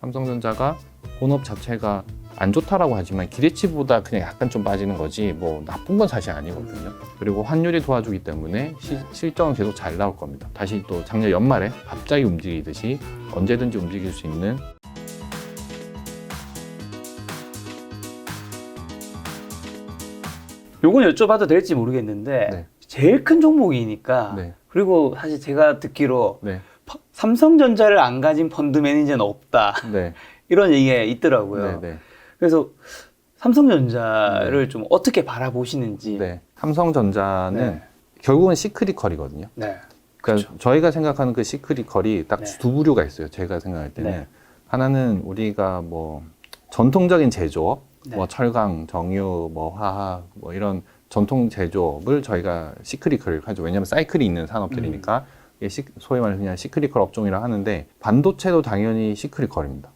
삼성전자가 본업 자체가 안 좋다라고 하지만 기대치보다 그냥 약간 좀 빠지는 거지 뭐 나쁜 건 사실 아니거든요. 그리고 환율이 도와주기 때문에 실적은 계속 잘 나올 겁니다. 다시 또 작년 연말에 갑자기 움직이듯이 언제든지 움직일 수 있는. 요건 여쭤봐도 될지 모르겠는데 네. 제일 큰 종목이니까 네. 그리고 사실 제가 듣기로 네. 삼성전자를 안 가진 펀드 매니저는 없다 네. 이런 얘기가 있더라고요. 네. 그래서 삼성전자를 좀 어떻게 바라보시는지. 네. 삼성전자는 네. 결국은 시크릿컬이거든요. 네. 그러니까 저희가 생각하는 그 시크릿컬이 딱 네. 두 부류가 있어요. 제가 생각할 때는 네. 하나는 우리가 뭐 전통적인 제조업, 네. 뭐 철강, 정유, 뭐 화학, 뭐 이런 전통 제조업을 저희가 시크릿컬 하죠. 왜냐하면 사이클이 있는 산업들이니까 이게 소위 말해서 그냥 시크릿컬 업종이라 하는데 반도체도 당연히 시크릿컬입니다.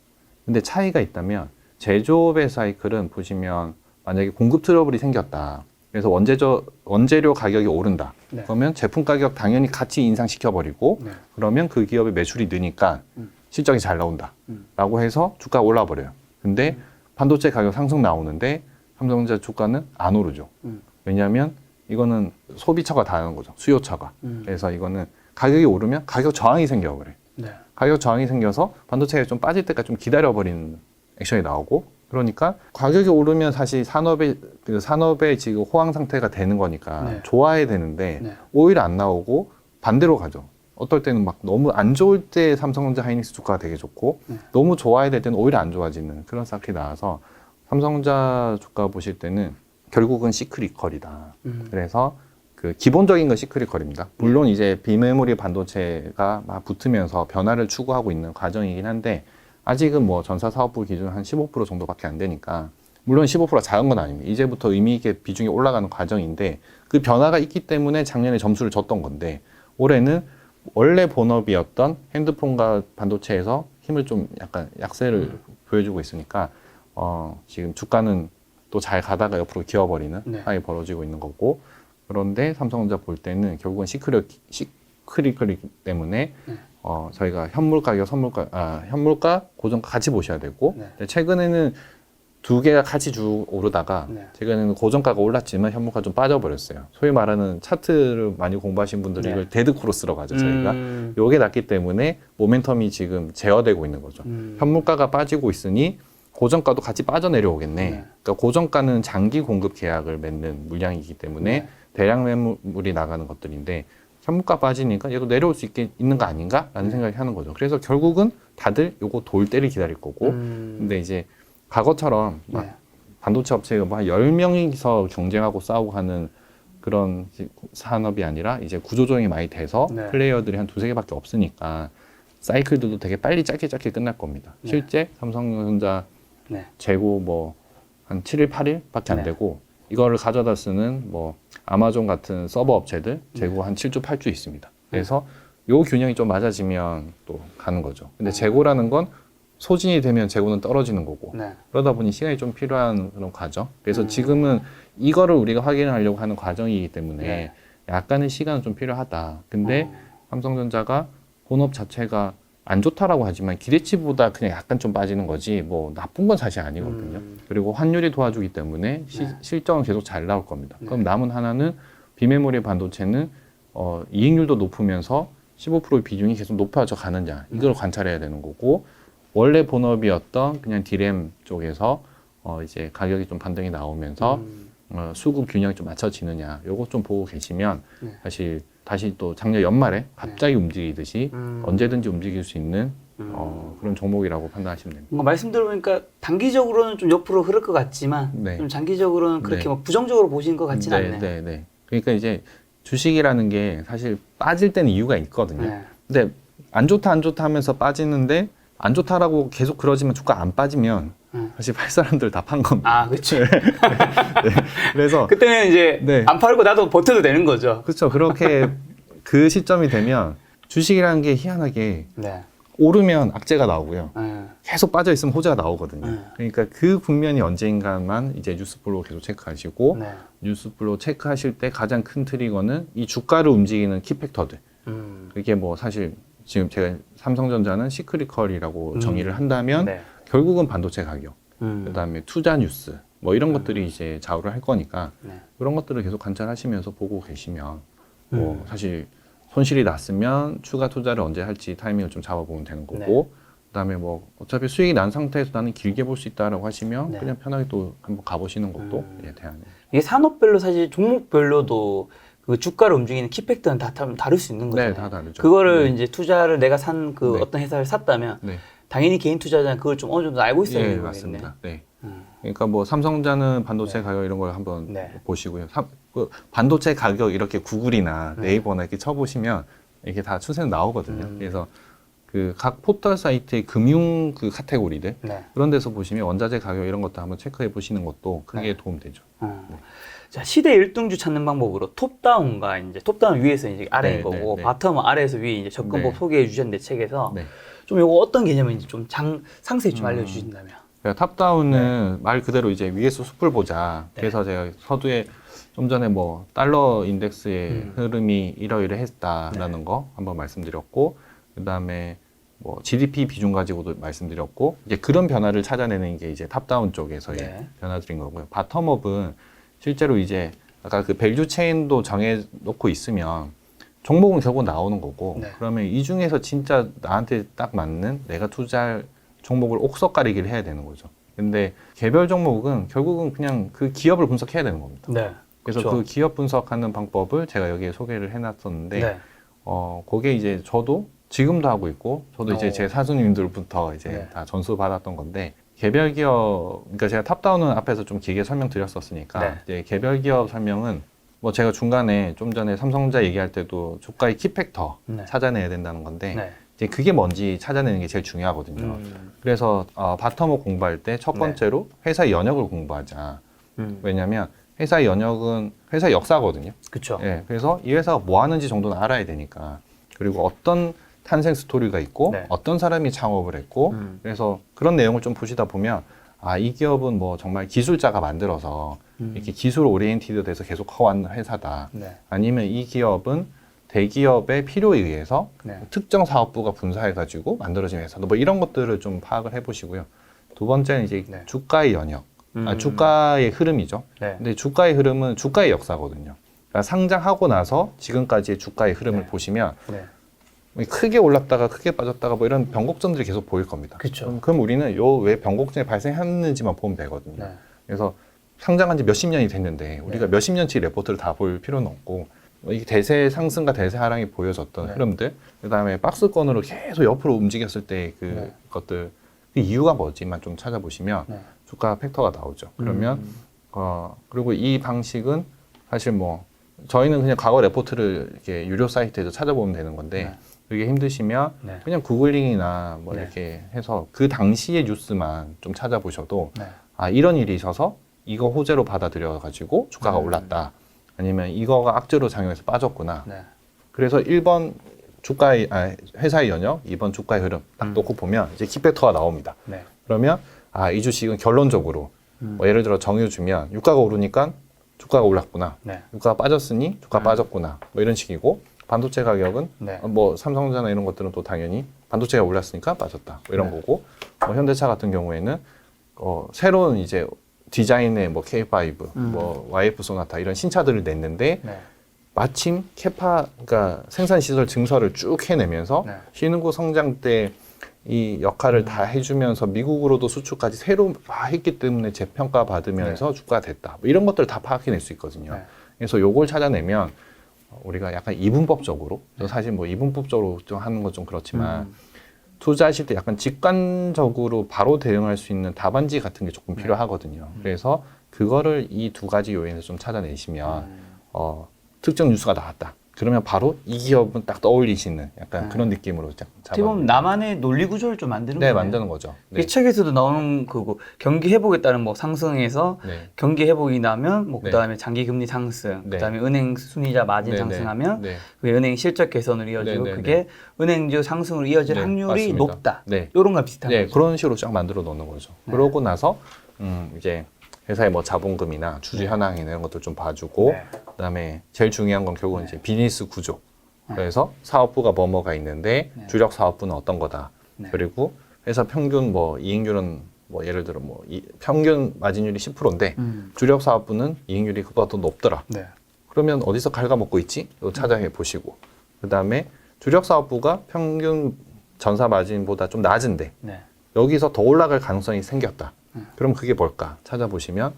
근데 차이가 있다면 제조업의 사이클은 보시면 만약에 공급 트러블이 생겼다. 그래서 원재료 가격이 오른다. 네. 그러면 제품 가격 당연히 같이 인상시켜버리고 네. 그러면 그 기업의 매출이 느니까 실적이 잘 나온다. 라고 해서 주가가 올라버려요. 근데 반도체 가격 상승 나오는데 삼성전자 주가는 안 오르죠. 왜냐하면 이거는 소비처가 다 하는 거죠. 수요처가. 그래서 이거는 가격이 오르면 가격 저항이 생겨버려요. 네. 가격 저항이 생겨서 반도체가 좀 빠질 때까지 좀 기다려버리는 액션이 나오고 그러니까 가격이 오르면 사실 산업의 지금 호황 상태가 되는 거니까 네. 좋아야 되는데 네. 오히려 안 나오고 반대로 가죠. 어떨 때는 막 너무 안 좋을 때 삼성전자 하이닉스 주가가 되게 좋고 너무 좋아야 될 때는 오히려 안 좋아지는 그런 사클이 나와서 삼성전자 주가 보실 때는 결국은 시크릿컬이다. 그래서 그 기본적인 건 시크릿컬입니다. 물론 이제 비메모리 반도체가 막 붙으면서 변화를 추구하고 있는 과정이긴 한데 아직은 뭐 전사 사업부 기준 한 15% 정도밖에 안 되니까 물론 15%가 작은 건 아닙니다. 이제부터 의미 있게 비중이 올라가는 과정인데 그 변화가 있기 때문에 작년에 점수를 줬던 건데 올해는 원래 본업이었던 핸드폰과 반도체에서 힘을 좀 약간 약세를 보여주고 있으니까 지금 주가는 또 잘 가다가 옆으로 기어버리는 상황이 벌어지고 있는 거고 그런데 삼성전자 볼 때는 결국은 시크릿컬이기 때문에 저희가 현물가, 고정가 같이 보셔야 되고 근데 최근에는 두 개가 같이 쭉 오르다가 최근에는 고정가가 올랐지만 현물가 좀 빠져버렸어요. 소위 말하는 차트를 많이 공부하신 분들이 이걸 데드크로스라고 하죠. 저희가 요게 낮기 때문에 모멘텀이 지금 제어되고 있는 거죠. 현물가가 빠지고 있으니 고정가도 같이 빠져내려오겠네. 그러니까 고정가는 장기 공급 계약을 맺는 물량이기 때문에 대량 매물이 나가는 것들인데 현물가 빠지니까 얘도 내려올 수 있는 거 아닌가? 라는 생각이 하는 거죠. 그래서 결국은 다들 요거 돌 때를 기다릴 거고 근데 이제 과거처럼 막 반도체 업체가 뭐 한 10명이서 경쟁하고 싸우고 하는 그런 산업이 아니라 이제 구조조정이 많이 돼서 플레이어들이 한 두세 개밖에 없으니까 사이클들도 되게 빨리 짧게 끝날 겁니다. 실제 삼성전자 재고 뭐 한 7일, 8일 밖에 안 되고 이거를 가져다 쓰는 뭐 아마존 같은 서버 업체들 재고 한 7주, 8주 있습니다. 그래서 요 균형이 좀 맞아지면 또 가는 거죠. 근데 재고라는 건 소진이 되면 재고는 떨어지는 거고 그러다 보니 시간이 좀 필요한 그런 과정. 그래서 지금은 이거를 우리가 확인하려고 하는 과정이기 때문에 약간의 시간은 좀 필요하다. 근데 삼성전자가 본업 자체가 안 좋다라고 하지만 기대치보다 그냥 약간 좀 빠지는 거지 뭐 나쁜 건 사실 아니거든요. 그리고 환율이 도와주기 때문에 실적은 계속 잘 나올 겁니다. 그럼 남은 하나는 비메모리 반도체는 이익률도 높으면서 15%의 비중이 계속 높아져 가느냐 이걸 관찰해야 되는 거고 원래 본업이었던 그냥 디램 쪽에서 이제 가격이 좀 반등이 나오면서 수급 균형이 좀 맞춰지느냐 요거 좀 보고 계시면 사실 다시 또 작년 연말에 갑자기 움직이듯이 언제든지 움직일 수 있는 그런 종목이라고 판단하시면 됩니다. 뭔가 말씀 들어보니까 단기적으로는 좀 옆으로 흐를 것 같지만 좀 장기적으로는 그렇게 막 부정적으로 보시는 것 같지는 않네요. 그러니까 이제 주식이라는 게 사실 빠질 때는 이유가 있거든요. 근데 안 좋다 하면서 빠지는데 안 좋다라고 계속 그러지만 주가 안 빠지면 사실 팔 사람들 다 판 겁니다. 아, 그렇죠. 그래서 그때는 이제 안 팔고 나도 버텨도 되는 거죠. 그렇죠. 그렇게 그 시점이 되면 주식이라는 게 희한하게 오르면 악재가 나오고요. 계속 빠져 있으면 호재가 나오거든요. 그러니까 그 국면이 언젠가만 이제 뉴스플로우 계속 체크하시고 뉴스플로우 체크하실 때 가장 큰 트리거는 이 주가를 움직이는 키팩터들. 그게 뭐 사실 지금 제가 삼성전자는 시크리컬이라고 정의를 한다면 네. 결국은 반도체 가격, 그다음에 투자 뉴스 뭐 이런 것들이 이제 좌우를 할 거니까 네. 그런 것들을 계속 관찰하시면서 보고 계시면 뭐 사실 손실이 났으면 추가 투자를 언제 할지 타이밍을 좀 잡아보면 되는 거고 그다음에 뭐 어차피 수익이 난 상태에서 나는 길게 볼 수 있다라고 하시면 네. 그냥 편하게 또 한번 가보시는 것도 예, 대안이에요. 이게 산업별로 사실 종목별로도 그 주가를 움직이는 키팩터는 다 다를 수 있는 거잖아요. 네, 다 다르죠. 그거를 네. 이제 투자를 내가 산 그 네. 어떤 회사를 샀다면 네. 당연히 개인 투자자는 그걸 좀 어느 정도 알고 있어야 예, 되는 거겠네. 맞습니다. 네. 그러니까 뭐 삼성전자는 반도체 네. 가격 이런 걸 한번 네. 보시고요. 그 반도체 가격 이렇게 구글이나 네이버나 이렇게 쳐보시면 이렇게 다 추세는 나오거든요. 그래서 그 각 포털 사이트의 금융 그 카테고리들 네. 그런 데서 보시면 원자재 가격 이런 것도 한번 체크해 보시는 것도 크게 네. 도움되죠. 자, 시대 1등주 찾는 방법으로 톱다운과 이제 톱다운 위에서 이제 아래인 네, 거고 네, 네. 바텀은 아래에서 위에 이제 접근법 네. 소개해 주셨는데 책에서 네. 좀 이거 어떤 개념인지 좀 상세히 좀 알려주신다면. 그러니까 탑다운은 말 그대로 이제 위에서 숲을 보자. 그래서 제가 서두에 좀 전에 뭐 달러 인덱스의 흐름이 이러이러했다라는 거 한번 말씀드렸고, 그 다음에 뭐 GDP 비중 가지고도 말씀드렸고, 이제 그런 변화를 찾아내는 게 이제 탑다운 쪽에서의 변화들인 거고요. 바텀업은 실제로 이제 아까 그 밸류 체인도 정해놓고 있으면 종목은 결국 나오는 거고, 그러면 이 중에서 진짜 나한테 딱 맞는 내가 투자할 종목을 옥석 가리기를 해야 되는 거죠. 근데 개별 종목은 결국은 그냥 그 기업을 분석해야 되는 겁니다. 네. 그래서 그렇죠. 그 기업 분석하는 방법을 제가 여기에 소개를 해놨었는데, 네. 그게 이제 저도 지금도 하고 있고, 저도 이제 제 사수님들부터 이제 다 전수 받았던 건데, 개별 기업, 그러니까 제가 탑다운은 앞에서 좀 길게 설명드렸었으니까, 이제 개별 기업 설명은 뭐 제가 중간에 좀 전에 삼성전자 얘기할 때도 주가의 키팩터 찾아내야 된다는 건데, 이제 그게 뭔지 찾아내는 게 제일 중요하거든요. 그래서 바텀업 공부할 때 첫 번째로 회사 연역을 공부하자. 왜냐하면 회사 연역은 회사 역사거든요. 그렇죠. 예, 그래서 이 회사가 뭐 하는지 정도는 알아야 되니까. 그리고 어떤 탄생 스토리가 있고 어떤 사람이 창업을 했고 그래서 그런 내용을 좀 보시다 보면 이 기업은 뭐 정말 기술자가 만들어서 이렇게 기술 오리엔티드 돼서 계속 커왔는 회사다. 아니면 이 기업은 대기업의 필요에 의해서 특정 사업부가 분사해가지고 만들어진 회사다. 뭐 이런 것들을 좀 파악을 해보시고요. 두 번째는 이제 주가의 연역, 주가의 흐름이죠. 근데 주가의 흐름은 주가의 역사거든요. 그러니까 상장하고 나서 지금까지의 주가의 흐름을 보시면 크게 올랐다가 크게 빠졌다가 뭐 이런 변곡점들이 계속 보일 겁니다. 그럼 우리는 요 왜 변곡점이 발생했는지만 보면 되거든요. 그래서 상장한 지 몇십 년이 됐는데 우리가 몇십 년치 레포트를 다 볼 필요는 없고 이 대세 상승과 대세 하락이 보여졌던 흐름들, 그다음에 박스권으로 계속 옆으로 움직였을 때 그 것들, 그 이유가 뭐지만 좀 찾아보시면 주가 팩터가 나오죠. 그러면 그리고 이 방식은 사실 뭐 저희는 그냥 과거 레포트를 이렇게 유료 사이트에서 찾아보면 되는 건데 그게 힘드시면 그냥 구글링이나 뭐 이렇게 해서 그 당시의 뉴스만 좀 찾아보셔도 이런 일이 있어서 이거 호재로 받아들여 가지고 주가가 올랐다. 아니면 이거가 악재로 작용해서 빠졌구나. 그래서 1번 주가의 회사의 연역, 2번 주가의 흐름 딱 놓고 보면 이제 키팩터가 나옵니다. 그러면 이 주식은 결론적으로 뭐 예를 들어 정유 주면 유가가 오르니까 주가가 올랐구나. 유가가 빠졌으니 주가 빠졌구나. 뭐 이런 식이고 반도체 가격은 뭐 삼성전자 이런 것들은 또 당연히 반도체가 올랐으니까 빠졌다. 뭐 이런 거고 뭐 현대차 같은 경우에는 새로운 이제 디자인의 뭐 K5, 뭐 YF 소나타 이런 신차들을 냈는데 마침 그러니까 생산 시설 증설을 쭉 해내면서 신흥국 성장 때 이 역할을 다 해주면서 미국으로도 수출까지 새로 했기 때문에 재평가 받으면서 주가가 됐다. 뭐 이런 것들 다 파악해낼 수 있거든요. 그래서 요걸 찾아내면 우리가 약간 이분법적으로, 사실 뭐 이분법적으로 좀 하는 건 좀 그렇지만 투자하실 때 약간 직관적으로 바로 대응할 수 있는 답안지 같은 게 조금 필요하거든요. 그래서 그거를 이 두 가지 요인에서 좀 찾아내시면 특정 뉴스가 나왔다. 그러면 바로 이 기업은 딱 떠올리시는 약간 그런 느낌으로 어떻게 보면 나만의 논리 구조를 좀 만드는 거예요. 거예요. 만드는 거죠. 이 책에서도 나오는 그거 경기 회복에 따른 뭐 상승에서 경기 회복이 나면 뭐 그다음에 장기 금리 상승, 그다음에 은행 순이자 마진 상승하면 그게 은행 실적 개선으로 이어지고 그게 은행주 상승으로 이어질 확률이 맞습니다. 높다. 이런 거 비슷한 거죠. 그런 식으로 쫙 만들어 놓는 거죠. 그러고 나서 이제 회사의 뭐 자본금이나 주주 현황이나 이런 것들 좀 봐주고 그다음에 제일 중요한 건 결국은 이제 비즈니스 구조. 그래서 사업부가 뭐뭐가 있는데 네. 주력 사업부는 어떤 거다. 네. 그리고 회사 평균 뭐 이익률은 뭐 예를 들어 뭐 평균 마진율이 10%인데 주력 사업부는 이익률이 그보다 더 높더라. 네. 그러면 어디서 갉아먹고 있지? 이거 찾아해 보시고 그다음에 주력 사업부가 평균 전사 마진보다 좀 낮은데 네. 여기서 더 올라갈 가능성이 생겼다. 그럼 그게 뭘까? 찾아보시면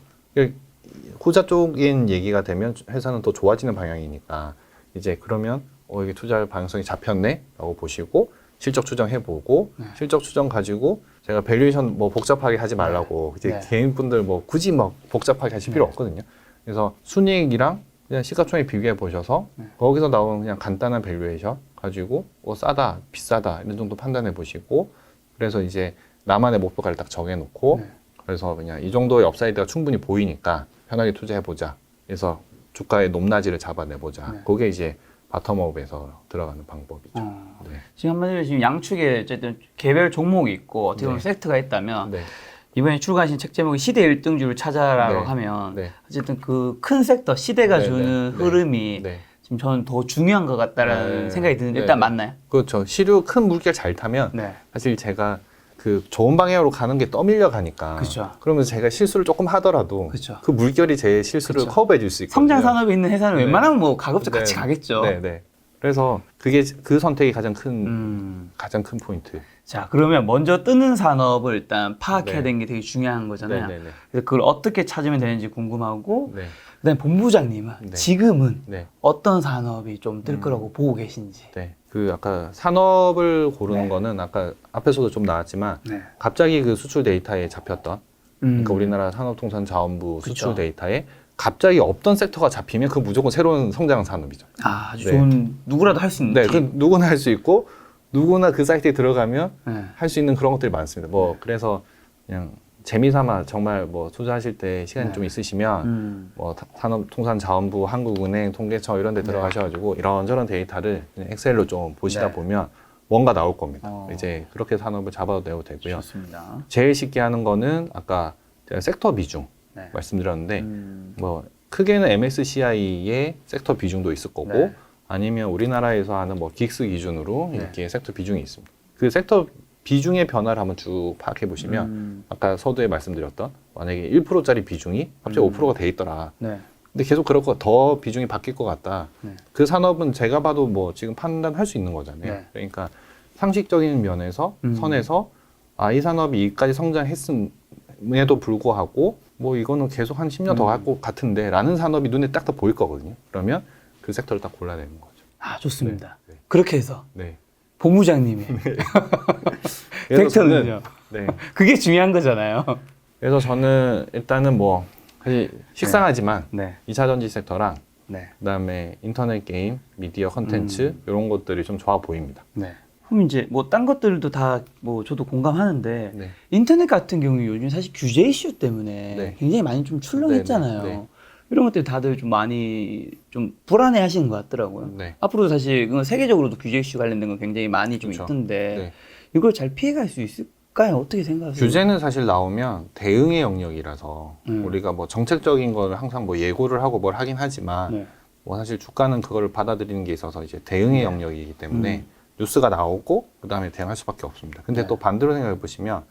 후자 쪽인 얘기가 되면 회사는 더 좋아지는 방향이니까 이제 그러면 이게 투자할 가능성이 잡혔네? 라고 보시고 실적 추정해보고 실적 추정 가지고 제가 밸류에이션 뭐 복잡하게 하지 말라고 이제 네. 개인분들 뭐 굳이 막 복잡하게 하실 필요 없거든요. 그래서 순이익이랑 그냥 시가총액 비교해 보셔서 거기서 나온 그냥 간단한 밸류에이션 가지고 싸다, 비싸다 이런 정도 판단해 보시고 그래서 이제 나만의 목표가를 딱 정해놓고 그래서 그냥 이 정도의 업사이드가 충분히 보이니까 편하게 투자해보자. 그래서 주가의 높낮이를 잡아내보자. 그게 이제 바텀업에서 들어가는 방법이죠. 네. 지금 한마디로 지금 양축에 어쨌든 개별 종목이 있고 어떻게 보면 섹터가 있다면 네. 이번에 출간하신 책 제목이 시대 1등주를 찾아라고 네. 하면 네. 어쨌든 그 큰 섹터 시대가 네, 주는 네, 흐름이 네. 지금 저는 더 중요한 것 같다라는 네. 생각이 드는데 네, 일단 네. 맞나요? 그렇죠. 시류 큰 물결 잘 타면 네. 사실 제가 그 좋은 방향으로 가는 게 떠밀려 가니까 그쵸. 그러면 제가 실수를 조금 하더라도 그쵸. 그 물결이 제 실수를 그쵸. 커버해 줄 수 있거든요. 성장 산업에 있는 회사는 네. 웬만하면 뭐 가급적 같이 네. 가겠죠. 네, 네. 그래서 그게 그 선택이 가장 큰 포인트. 자, 그러면 먼저 뜨는 산업을 일단 파악해야 네. 되는 게 되게 중요한 거잖아요. 네, 네, 네. 그래서 그걸 어떻게 찾으면 되는지 궁금하고 네. 그다음에 본부장님은 네. 지금은 네. 어떤 산업이 좀 뜰 거라고 보고 계신지. 네. 그 아까 산업을 고르는 네. 거는 아까 앞에서도 좀 나왔지만 네. 갑자기 그 수출 데이터에 잡혔던 그러니까 우리나라 산업통상자원부 수출 그쵸. 데이터에 갑자기 없던 섹터가 잡히면 그 무조건 새로운 성장 산업이죠. 아, 아주 네. 좋은 누구라도 할 수 있는 네, 팁. 그 누구나 할 수 있고 누구나 그 사이트에 들어가면 네. 할 수 있는 그런 것들이 많습니다. 뭐 그래서 그냥 재미삼아 정말 뭐 투자하실 때 시간이 네. 좀 있으시면 뭐 산업통상자원부, 한국은행, 통계청 이런 데 들어가셔가지고 이런저런 데이터를 그냥 엑셀로 좀 보시다 네. 보면 뭔가 나올 겁니다. 어. 이제 그렇게 산업을 잡아도 되고요. 좋습니다. 제일 쉽게 하는 거는 아까 제가 섹터 비중 네. 말씀드렸는데 뭐 크게는 MSCI의 섹터 비중도 있을 거고 네. 아니면 우리나라에서 하는 뭐 긱스 기준으로 네. 이렇게 섹터 비중이 있습니다. 그 섹터 비중의 변화를 한번 쭉 파악해 보시면 아까 서두에 말씀드렸던 만약에 1%짜리 비중이 갑자기 5%가 돼 있더라. 네. 근데 계속 그럴 거 더 비중이 바뀔 것 같다. 네. 그 산업은 제가 봐도 뭐 지금 판단할 수 있는 거잖아요. 네. 그러니까 상식적인 면에서 선에서 이 산업이 이까지 성장했음에도 불구하고 뭐 이거는 계속 한 10년 더 갈 것 같은데 라는 산업이 눈에 딱 보일 거거든요. 그러면 그 섹터를 딱 골라야 되는 거죠. 아, 좋습니다. 네. 그렇게 해서 네. 본부장님이 그래서 벡터는요. 네. 그게 중요한 거잖아요. 그래서 저는 일단은 뭐 사실 식상하지만 네. 2차 전지 섹터랑 네. 그다음에 인터넷 게임, 미디어 컨텐츠 이런 것들이 좀 좋아 보입니다. 네. 그럼 이제 뭐 딴 것들도 다 뭐 저도 공감하는데 네. 인터넷 같은 경우 요즘 사실 규제 이슈 때문에 네. 굉장히 많이 좀 출렁했잖아요. 네, 네, 네. 이런 것들 다들 좀 많이 좀 불안해 하시는 것 같더라고요. 네. 앞으로 사실 그건 세계적으로도 규제 이슈 관련된 건 굉장히 많이 좀 그렇죠. 있던데 네. 이걸 잘 피해갈 수 있을까요? 어떻게 생각하세요? 규제는 사실 나오면 대응의 영역이라서 우리가 뭐 정책적인 걸 항상 뭐 예고를 하고 뭘 하긴 하지만 네. 뭐 사실 주가는 그걸 받아들이는 게 있어서 이제 대응의 영역이기 때문에 뉴스가 나오고 그다음에 대응할 수밖에 없습니다. 근데 네. 또 반대로 생각해 보시면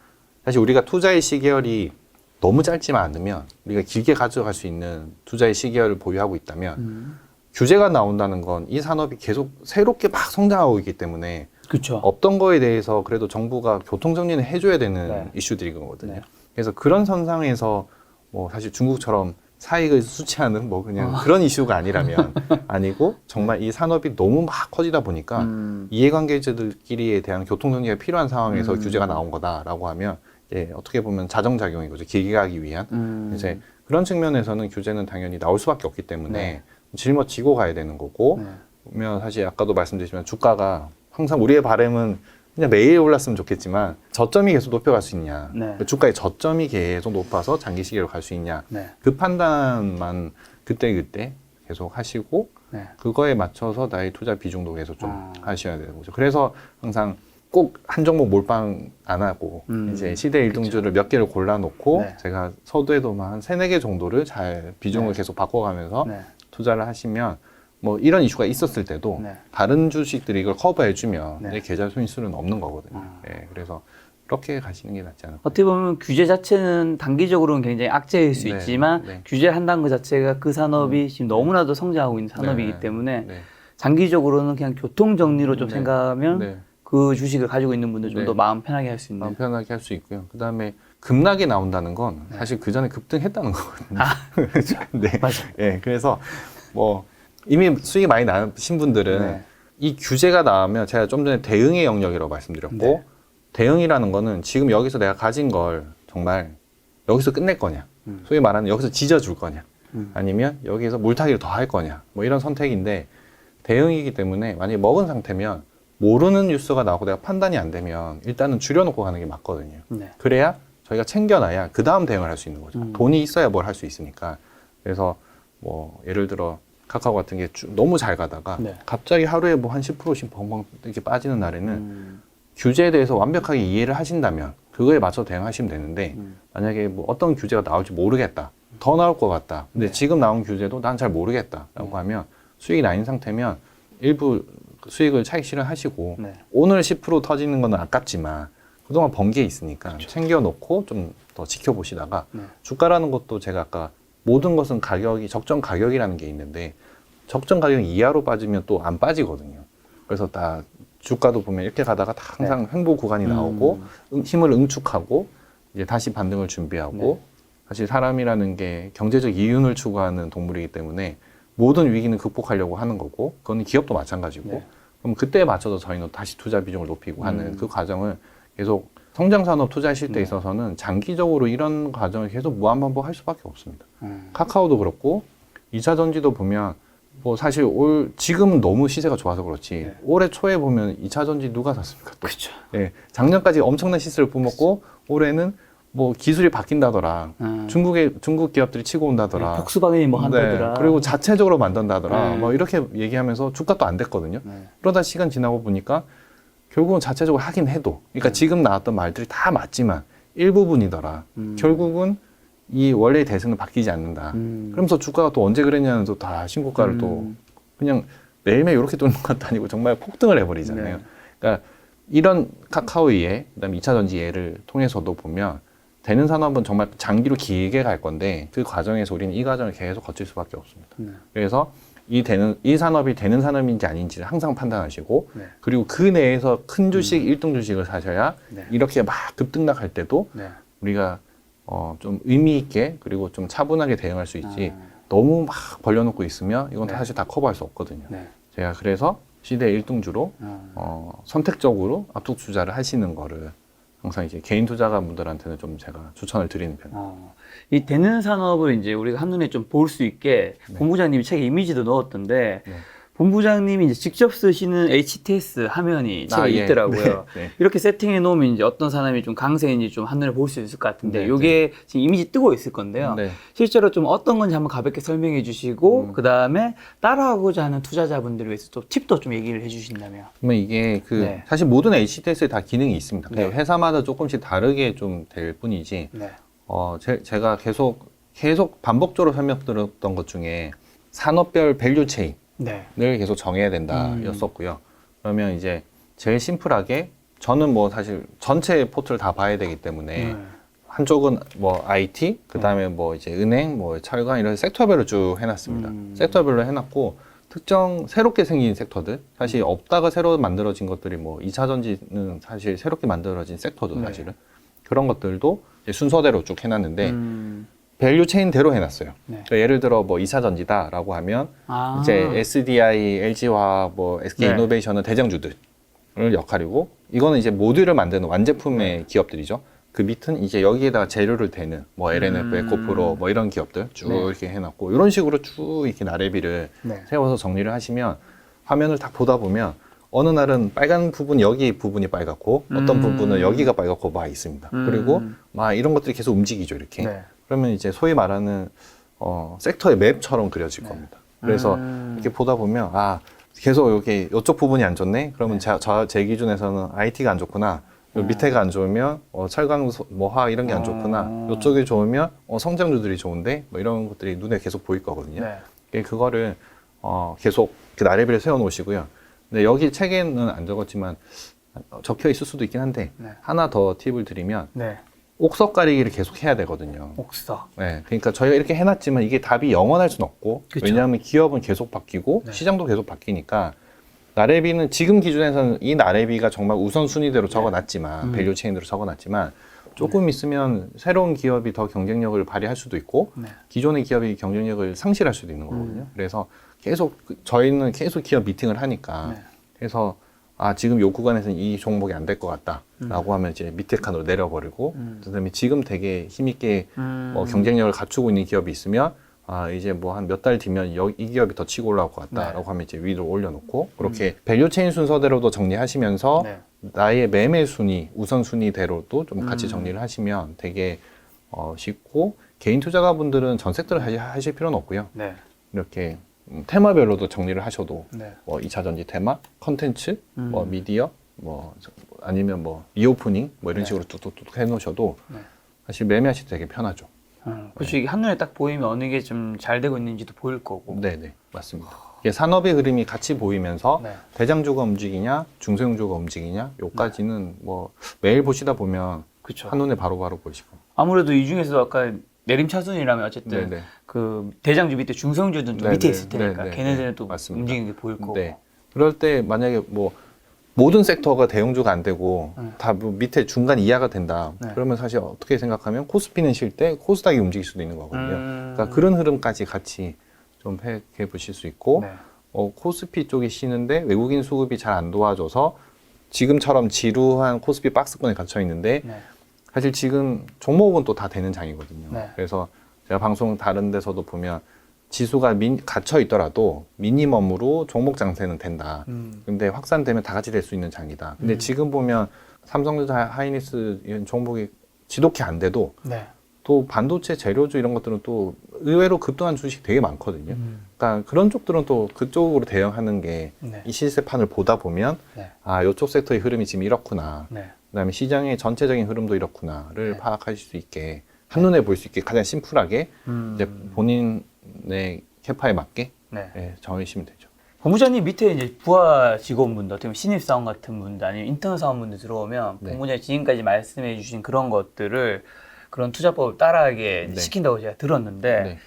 사실 우리가 투자의 시계열이 너무 짧지만 않으면 우리가 길게 가져갈 수 있는 투자의 시계열을 보유하고 있다면 규제가 나온다는 건 이 산업이 계속 새롭게 막 성장하고 있기 때문에 그렇죠. 없던 거에 대해서 그래도 정부가 교통정리는 해줘야 되는 네. 이슈들이거든요. 네. 그래서 그런 선상에서 뭐 사실 중국처럼 사익을 수취하는 뭐 그냥 그런 이슈가 아니라면 아니고 정말 이 산업이 너무 막 커지다 보니까 이해관계자들끼리에 대한 교통정리가 필요한 상황에서 규제가 나온 거다라고 하면 어떻게 보면 자정작용인 거죠. 길게 가기 위한. 이제 그런 측면에서는 규제는 당연히 나올 수밖에 없기 때문에 네. 짊어지고 가야 되는 거고 보면 사실 아까도 말씀드렸지만 주가가 항상 우리의 바람은 그냥 매일 올랐으면 좋겠지만 저점이 계속 높여갈 수 있냐, 네. 주가의 저점이 계속 높아서 장기 시기로 갈 수 있냐, 네. 그 판단만 그때 계속 하시고 네. 그거에 맞춰서 나의 투자 비중도 계속 좀 하셔야 되는 거죠. 그래서 항상 꼭 한 종목 몰빵 안 하고 이제 시대 일등주를 몇 개를 골라놓고 네. 제가 서두에도 한 3-4개 정도를 잘 비중을 네. 계속 바꿔가면서 네. 투자를 하시면 뭐 이런 이슈가 있었을 때도 네. 다른 주식들이 이걸 커버해주면 네. 내 계좌 손실은 없는 거거든요. 예, 그래서 이렇게 가시는 게 낫지 않을까. 어떻게 보면 규제 자체는 단기적으로는 굉장히 악재일 수 네, 있지만 네. 규제한다는 것 자체가 그 산업이 지금 너무나도 성장하고 있는 산업이기 네, 때문에 네. 장기적으로는 그냥 교통 정리로 좀 네, 생각하면 네. 그 주식을 가지고 있는 분들 좀 네. 더 마음 편하게 할 수 있는. 마음 편하게 할 수 있고요. 그 다음에 급락이 나온다는 건 사실 그 전에 급등했다는 거거든요. 네. 맞아. 예, 그래서 뭐 이미 수익이 많이 나신 분들은 네. 이 규제가 나오면 제가 좀 전에 대응의 영역이라고 말씀드렸고 네. 대응이라는 거는 지금 여기서 내가 가진 걸 정말 여기서 끝낼 거냐, 소위 말하는 여기서 지져줄 거냐, 아니면 여기서 물타기를 더 할 거냐, 뭐 이런 선택인데 대응이기 때문에 만약에 먹은 상태면 모르는 뉴스가 나오고 내가 판단이 안 되면 일단은 줄여놓고 가는 게 맞거든요. 네. 그래야 저희가 챙겨놔야 그 다음 대응을 할 수 있는 거죠. 돈이 있어야 뭘 할 수 있으니까. 그래서 뭐 예를 들어 카카오 같은 게 너무 잘 가다가 네. 갑자기 하루에 뭐 한 10%씩 벙벙 이렇게 빠지는 날에는 규제에 대해서 완벽하게 이해를 하신다면 그거에 맞춰 대응하시면 되는데 만약에 뭐 어떤 규제가 나올지 모르겠다. 더 나올 것 같다. 근데 네. 지금 나온 규제도 난 잘 모르겠다라고 하면 수익이 나인 상태면 일부 수익을 차익 실현하시고 네. 오늘 10% 터지는 거는 아깝지만 그동안 번 게 있으니까 그렇죠. 챙겨놓고 좀 더 지켜보시다가 네. 주가라는 것도 제가 아까 모든 것은 가격이 적정 가격이라는 게 있는데 적정 가격 이하로 빠지면 또 안 빠지거든요. 그래서 다 주가도 보면 이렇게 가다가 다 항상 횡보 구간이 나오고 힘을 응축하고 이제 다시 반등을 준비하고 네. 사실 사람이라는 게 경제적 이윤을 추구하는 동물이기 때문에 모든 위기는 극복하려고 하는 거고 그건 기업도 마찬가지고 네. 그럼 그때에 맞춰서 저희는 다시 투자 비중을 높이고 하는 그 과정을 계속 성장 산업 투자하실 때 있어서는 장기적으로 이런 과정을 계속 무한반복할 수밖에 없습니다. 카카오도 그렇고 2차 전지도 보면 뭐 사실 지금은 너무 시세가 좋아서 그렇지 네. 올해 초에 보면 2차 전지 누가 샀습니까? 또. 그렇죠. 예, 작년까지 엄청난 시세를 뿜었고 올해는 뭐 기술이 바뀐다더라. 중국 기업들이 치고 온다더라. 폭스바겐이 뭐 한다더라. 그리고 자체적으로 만든다더라. 네. 뭐 이렇게 얘기하면서 주가 또 안 됐거든요. 네. 그러다 시간 지나고 보니까 결국은 자체적으로 하긴 해도 그러니까 지금 나왔던 말들이 다 맞지만 일부분이더라. 결국은 이 원래의 대세는 바뀌지 않는다. 그러면서 주가가 또 언제 그랬냐는 또 다 신고가를 또 그냥 매일매일 이렇게 도는 것도 아니고 정말 폭등을 해버리잖아요. 네. 그러니까 이런 카카오의 예, 그다음에 2차 전지 예를 통해서도 보면 되는 산업은 정말 장기로 길게 갈 건데 그 과정에서 우리는 이 과정을 계속 거칠 수밖에 없습니다. 네. 그래서 이 산업이 되는 산업인지 아닌지를 항상 판단하시고 네. 그리고 그 내에서 큰 주식, 1등 주식을 사셔야 네. 이렇게 막 급등락할 때도 네. 우리가 좀 의미 있게 그리고 좀 차분하게 대응할 수 있지 너무 막 벌려놓고 있으면 이건 네. 사실 다 커버할 수 없거든요. 네. 제가 그래서 시대 1등주로 선택적으로 압축 투자를 하시는 거를 항상 이제 개인 투자가분들한테는 좀 제가 추천을 드리는 편입니다. 이 되는 산업을 이제 우리가 한눈에 좀 볼 수 있게 본부장님이 책에 이미지도 넣었던데 네. 본부장님이 이제 직접 쓰시는 HTS 화면이 책에 예. 있더라고요. 네. 네. 이렇게 세팅해 놓으면 이제 어떤 사람이 좀 강세인지 좀 한눈에 볼 수 있을 것 같은데 네, 이게 지금 이미지 뜨고 있을 건데요. 네. 실제로 좀 어떤 건지 한번 가볍게 설명해 주시고 그 다음에 따라하고자 하는 투자자분들을 위해서 또 팁도 좀 얘기를 해주신다면. 그러면 이게 네. 사실 모든 HTS에 다 기능이 있습니다. 근데 네. 회사마다 조금씩 다르게 좀 될 뿐이지 네. 제가 계속 반복적으로 설명드렸던 것 중에 산업별 밸류 체인을 네. 계속 정해야 된다였었고요. 그러면 이제 제일 심플하게 저는 뭐 사실 전체 포트를 다 봐야 되기 때문에 한쪽은 뭐 IT, 그 다음에 뭐 이제 은행, 뭐 철강 이런 섹터별로 쭉 해놨습니다. 섹터별로 해놨고 특정 새롭게 생긴 섹터들 사실 없다가 새로 만들어진 것들이 뭐 2차 전지는 사실 새롭게 만들어진 섹터도 네. 사실은 그런 것들도 이제 순서대로 쭉 해놨는데 밸류 체인대로 해놨어요. 네. 그러니까 예를 들어 뭐 2차 전지다라고 하면 아. 이제 SDI, LG화학, 뭐 SK 네. 이노베이션은 대장주들을 역할이고 이거는 이제 모듈을 만드는 완제품의 기업들이죠. 그 밑은 이제 여기에다가 재료를 대는 뭐 LNF, 에코프로 뭐 이런 기업들 쭉 네. 이렇게 해놨고 이런 식으로 쭉 이렇게 나래비를 네. 세워서 정리를 하시면 화면을 딱 보다 보면 어느 날은 빨간 부분 여기 부분이 빨갛고 어떤 부분은 여기가 빨갛고 막 있습니다. 그리고 막 이런 것들이 계속 움직이죠 이렇게. 네. 그러면 이제 소위 말하는 섹터의 맵처럼 그려질 겁니다. 그래서 이렇게 보다 보면 계속 여기 이쪽 부분이 안 좋네. 그러면 제 기준에서는 IT가 안 좋구나. 요 밑에가 안 좋으면 철강, 뭐 화학 이런 게 안 좋구나. 이쪽이 좋으면 성장주들이 좋은데 뭐 이런 것들이 눈에 계속 보일 거거든요. 네. 그거를 계속 그 나래비를 세워놓으시고요. 근데 여기 책에는 안 적었지만 적혀 있을 수도 있긴 한데 네. 하나 더 팁을 드리면 네. 옥석 가리기를 계속 해야 되거든요. 옥석. 네, 그러니까 저희가 이렇게 해놨지만 이게 답이 영원할 수는 없고 그쵸. 왜냐하면 기업은 계속 바뀌고 네. 시장도 계속 바뀌니까 나래비는 지금 기준에서는 이 나래비가 정말 우선순위대로 적어놨지만 밸류 체인으로 적어놨지만 조금 있으면 새로운 기업이 더 경쟁력을 발휘할 수도 있고 네. 기존의 기업이 경쟁력을 상실할 수도 있는 거거든요. 그래서 계속 저희는 계속 기업 미팅을 하니까 네. 그래서 지금 요 구간에서는 이 종목이 안 될 것 같다라고 하면 이제 밑에 칸으로 내려버리고 그다음에 지금 되게 힘있게 경쟁력을 갖추고 있는 기업이 있으면 이제 뭐 한 몇 달 뒤면 이 기업이 더 치고 올라올 것 같다라고 하면 이제 위로 올려놓고 그렇게 밸류 체인 순서대로도 정리하시면서 네. 나의 매매 순위, 우선 순위대로도 좀 같이 정리를 하시면 되게 쉽고 개인 투자가분들은 전 섹터를 하실 필요는 없고요. 네. 이렇게 테마별로도 정리를 하셔도 네. 뭐 2차 전지 테마, 컨텐츠, 뭐 미디어, 뭐 아니면 뭐 리오프닝 뭐 이런 네. 식으로 뚝뚝뚝 해놓으셔도 네. 사실 매매하시기 되게 편하죠. 그렇죠. 이게 한눈에 딱 보이면 어느 게 좀 잘 되고 있는지도 보일 거고. 네네 맞습니다. 이게 산업의 흐름이 같이 보이면서 네. 대장주가 움직이냐, 중소형주가 움직이냐, 요까지는 뭐 매일 보시다 보면 그렇죠. 한눈에 바로바로 보시고. 아무래도 이 중에서도 아까 내림차순이라면 어쨌든 네네. 그 대장주 밑에 중소형주는 좀 네네. 밑에 있을 테니까 네네. 걔네들은 또 맞습니다. 움직이는 게 보일 거고. 네. 그럴 때 만약에 뭐 모든 섹터가 대형주가 안 되고 네. 다 뭐 밑에 중간 이하가 된다. 네. 그러면 사실 어떻게 생각하면 코스피는 쉴 때 코스닥이 움직일 수도 있는 거거든요. 그러니까 그런 흐름까지 같이 좀 해 보실 수 있고 네. 코스피 쪽이 쉬는데 외국인 수급이 잘 안 도와줘서 지금처럼 지루한 코스피 박스권에 갇혀 있는데 네. 사실 지금 종목은 또 다 되는 장이거든요. 네. 그래서 제가 방송 다른 데서도 보면 지수가 갇혀 있더라도 미니멈으로 종목 장세는 된다. 근데 확산되면 다 같이 될 수 있는 장이다. 근데 지금 보면 삼성전자, 하이닉스 이런 종목이 지독히 안 돼도 네. 또 반도체 재료주 이런 것들은 또 의외로 급등한 주식 되게 많거든요. 그러니까 그런 쪽들은 또 그쪽으로 대응하는 게 이 네. 시세판을 보다 보면 네. 이쪽 섹터의 흐름이 지금 이렇구나. 네. 그다음에 시장의 전체적인 흐름도 이렇구나를 네. 파악하실 수 있게 한눈에 볼 수 있게 가장 심플하게 이제 본인의 캐파에 맞게 네. 정해주시면 되죠. 본부장님 밑에 이제 부하 직원분들, 어떻게 보면 신입사원 같은 분들, 아니면 인턴 사원분들 들어오면 네. 본부장님 지금까지 말씀해주신 그런 것들을 그런 투자법을 따라하게 네. 시킨다고 제가 들었는데 네.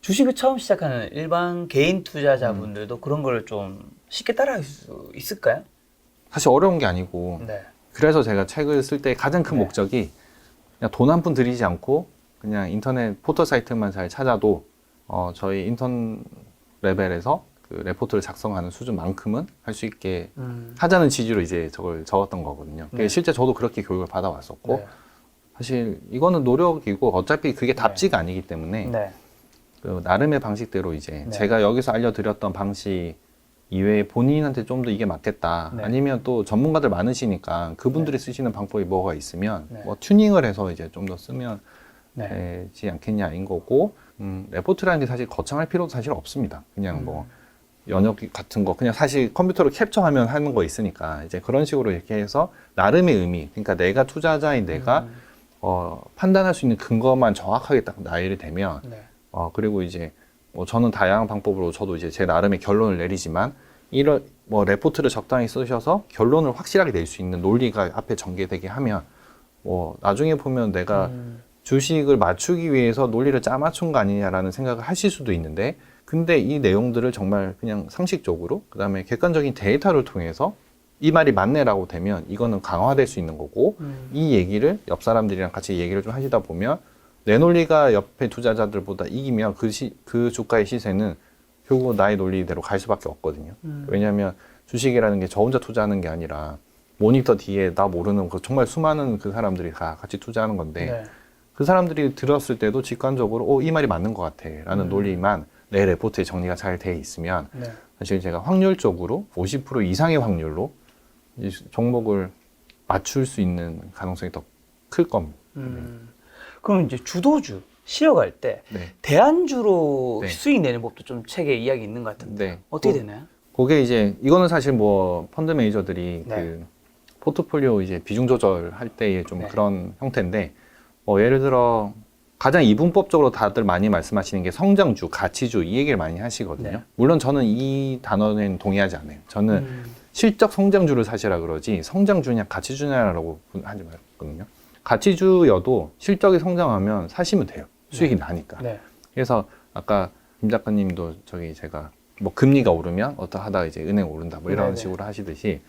주식을 처음 시작하는 일반 개인 투자자분들도 그런 걸 좀 쉽게 따라할 수 있을까요? 사실 어려운 게 아니고 네. 그래서 제가 책을 쓸 때 가장 큰 네. 목적이 그냥 돈 한 푼 들이지 않고 그냥 인터넷 포털 사이트만 잘 찾아도 저희 인턴 레벨에서 그 레포트를 작성하는 수준만큼은 할 수 있게 하자는 취지로 이제 저걸 적었던 거거든요. 네. 실제 저도 그렇게 교육을 받아왔었고 네. 사실 이거는 노력이고 어차피 그게 답지가 아니기 때문에 네. 그 나름의 방식대로 이제 네. 제가 여기서 알려드렸던 방식 이외에 본인한테 좀 더 이게 맞겠다. 네. 아니면 또 전문가들 많으시니까 그분들이 쓰시는 방법이 뭐가 있으면 네. 뭐 튜닝을 해서 이제 좀 더 쓰면 네. 되지 않겠냐인 거고 레포트라는 게 사실 거창할 필요도 사실 없습니다. 그냥 뭐 연역 같은 거 그냥 사실 컴퓨터로 캡처하면 하는 거 있으니까 이제 그런 식으로 이렇게 해서 나름의 의미 그러니까 내가 투자자인 내가 판단할 수 있는 근거만 정확하게 딱 나열이 되면 네. 그리고 이제 뭐 저는 다양한 방법으로 저도 이제 제 나름의 결론을 내리지만 이런 뭐 레포트를 적당히 쓰셔서 결론을 확실하게 낼 수 있는 논리가 앞에 전개되게 하면 뭐 나중에 보면 내가 주식을 맞추기 위해서 논리를 짜맞춘 거 아니냐라는 생각을 하실 수도 있는데 근데 이 내용들을 정말 그냥 상식적으로 그다음에 객관적인 데이터를 통해서 이 말이 맞네라고 되면 이거는 강화될 수 있는 거고 이 얘기를 옆 사람들이랑 같이 얘기를 좀 하시다 보면 내 논리가 옆에 투자자들보다 이기면 그 주가의 시세는 결국 나의 논리대로 갈 수밖에 없거든요. 왜냐하면 주식이라는 게 저 혼자 투자하는 게 아니라 모니터 뒤에 나 모르는 그 정말 수많은 그 사람들이 다 같이 투자하는 건데 네. 그 사람들이 들었을 때도 직관적으로 이 말이 맞는 것 같아 라는 논리만 내 레포트에 정리가 잘 돼 있으면 네. 사실 제가 확률적으로 50% 이상의 확률로 이 종목을 맞출 수 있는 가능성이 더 클 겁니다. 그럼 이제 주도주 시력할 때 네. 대안주로 네. 수익 내는 법도 좀 책에 이야기 있는 것 같은데 네. 어떻게 되나요? 그게 이제 이거는 사실 뭐 펀드 매니저들이 네. 그 포트폴리오 이제 비중 조절할 때의 좀 네. 그런 형태인데 예를 들어 가장 이분법적으로 다들 많이 말씀하시는 게 성장주, 가치주 이 얘기를 많이 하시거든요. 네. 물론 저는 이 단어는 동의하지 않아요. 저는 실적 성장주를 사시라 그러지 성장주냐 가치주냐라고 하지 말거든요. 가치주여도 실적이 성장하면 사시면 돼요. 수익이 나니까. 네. 그래서 아까 김 작가님도 제가 뭐 금리가 오르면 하다가 이제 은행 오른다 뭐 이런 네네. 식으로 하시듯이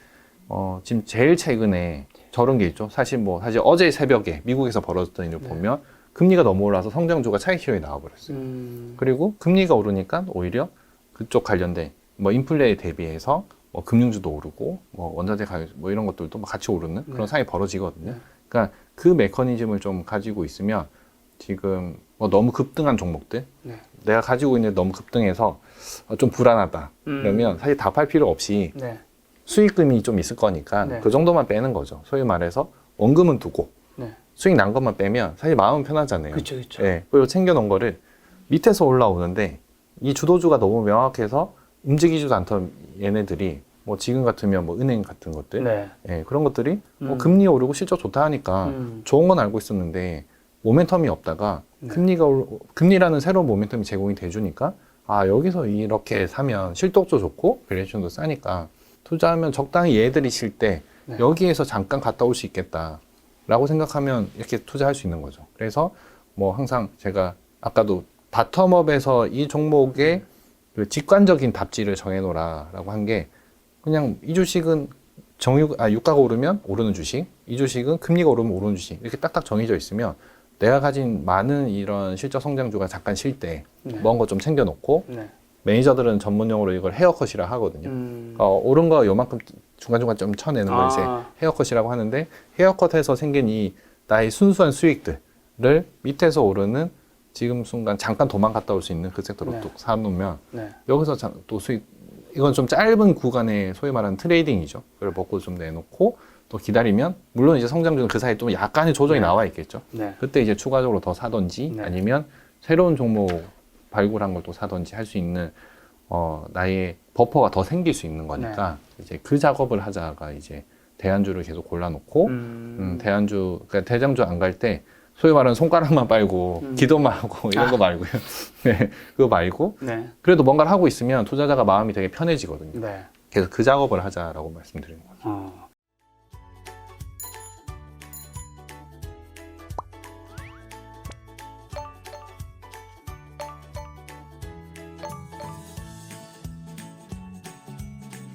지금 제일 최근에 저런 게 있죠. 사실 어제 새벽에 미국에서 벌어졌던 일을 보면 금리가 너무 올라서 성장주가 차익 실현이 나와버렸어요. 그리고 금리가 오르니까 오히려 그쪽 관련된 인플레에 대비해서 금융주도 오르고 원자재 가격 이런 것들도 같이 오르는 그런 상황이 벌어지거든요. 그러니까 그 메커니즘을 좀 가지고 있으면 지금 너무 급등한 종목들 내가 가지고 있는 너무 급등해서 좀 불안하다 그러면 사실 다 팔 필요 없이 수익금이 좀 있을 거니까 그 정도만 빼는 거죠. 소위 말해서 원금은 두고 수익 난 것만 빼면 사실 마음은 편하잖아요. 그렇죠. 예, 그리고 챙겨놓은 거를 밑에서 올라오는데 이 주도주가 너무 명확해서 움직이지도 않던 얘네들이 지금 같으면 은행 같은 것들 예, 그런 것들이 금리 오르고 실적 좋다 하니까 좋은 건 알고 있었는데 모멘텀이 없다가 금리라는 새로운 모멘텀이 제공이 돼주니까 여기서 이렇게 사면 실적도 좋고 밸류에이션도 싸니까 투자하면 적당히 얘들이 쉴 때 여기에서 잠깐 갔다 올 수 있겠다 라고 생각하면 이렇게 투자할 수 있는 거죠. 그래서 항상 제가 아까도 바텀업에서 이 종목의 그 직관적인 답지를 정해놓으라 라고 한 게 그냥 이 주식은 유가가 오르면 오르는 주식, 이 주식은 금리가 오르면 오르는 주식 이렇게 딱딱 정해져 있으면 내가 가진 많은 이런 실적 성장주가 잠깐 쉴 때 먹은 거 좀 챙겨놓고 매니저들은 전문용어로 이걸 헤어컷이라 하거든요. 오른 거 요만큼 중간중간 좀 쳐내는 걸 이제 헤어컷이라고 하는데 헤어컷에서 생긴 이 나의 순수한 수익들을 밑에서 오르는 지금 순간 잠깐 도망갔다 올 수 있는 그 섹터로 또 사놓으면 여기서 또 수익 이건 좀 짧은 구간의 소위 말하는 트레이딩이죠. 그걸 먹고 좀 내놓고 또 기다리면 물론 이제 성장주는 그 사이에 또 약간의 조정이 나와 있겠죠. 그때 이제 추가적으로 더 사든지 아니면 새로운 종목 발굴한 걸 또 사든지 할 수 있는 나의 버퍼가 더 생길 수 있는 거니까 이제 그 작업을 하자가 이제 대안주를 계속 골라놓고 대안주 그러니까 대장주 안 갈 때 소위 말하는 손가락만 빨고 기도만 하고 이런 거 말고요. 네, 그거 말고 그래도 뭔가를 하고 있으면 투자자가 마음이 되게 편해지거든요. 그래서 그 작업을 하자라고 말씀드리는 거죠.